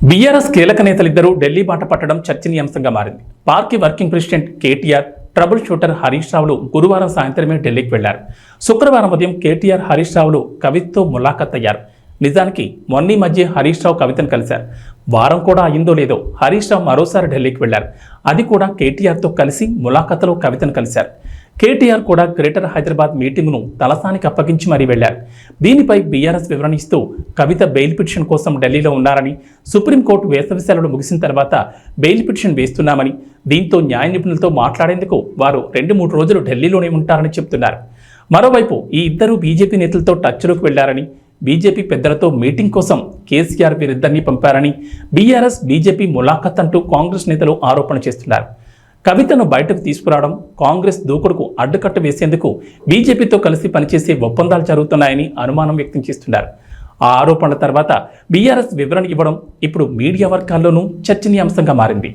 BRS కీలక నేతలిద్దరూ ఢిల్లీ బాట పట్టడం చర్చనీయాంశంగా మారింది. Party working president KTR, trouble shooter Harish రావులు గురువారం సాయంత్రమే ఢిల్లీకి వెళ్లారు. శుక్రవారం ఉదయం కేటీఆర్, హరీష్ రావులు కవితతో ములాఖత్ అయ్యారు. నిజానికి మొన్నీ మధ్య హరీష్ రావు కవితను కలిశారు. వారం కూడా అయిందో లేదో హరీష్ రావు మరోసారి ఢిల్లీకి వెళ్లారు. అది కూడా కేటీఆర్తో కలిసి ములాఖతులో కవితను కలిశారు. కేటీఆర్ కూడా గ్రేటర్ హైదరాబాద్ మీటింగును తలసానికి అప్పగించి మరీ వెళ్లారు. దీనిపై బీఆర్ఎస్ వివరణ ఇస్తూ కవిత బెయిల్ పిటిషన్ కోసం ఢిల్లీలో ఉన్నారని, సుప్రీంకోర్టు వేసవి సెలవులు ముగిసిన తర్వాత బెయిల్ పిటిషన్ వేస్తున్నామని, దీంతో న్యాయ నిపుణులతో మాట్లాడేందుకు వారు 2-3 రోజులు ఢిల్లీలోనే ఉంటారని చెబుతున్నారు. మరోవైపు ఈ ఇద్దరు బీజేపీ నేతలతో టచ్లోకి వెళ్లారని, బీజేపీ పెద్దలతో మీటింగ్ కోసం కేసీఆర్ వీరిద్దరినీ పంపారని బీఆర్ఎస్ బీజేపీ ములాఖత్ అంటూ కాంగ్రెస్ నేతలు ఆరోపణ చేస్తున్నారు. కవితను బయటకు తీసుకురావడం, కాంగ్రెస్ దూకుడుకు అడ్డుకట్ట వేసేందుకు బీజేపీతో కలిసి పనిచేసే ఒప్పందాలు జరుగుతున్నాయని అనుమానం వ్యక్తం చేస్తున్నారు. ఆ ఆరోపణల తర్వాత బీఆర్ఎస్ వివరణ ఇవ్వడం ఇప్పుడు మీడియా వర్గాల్లోనూ చర్చనీయాంశంగా మారింది.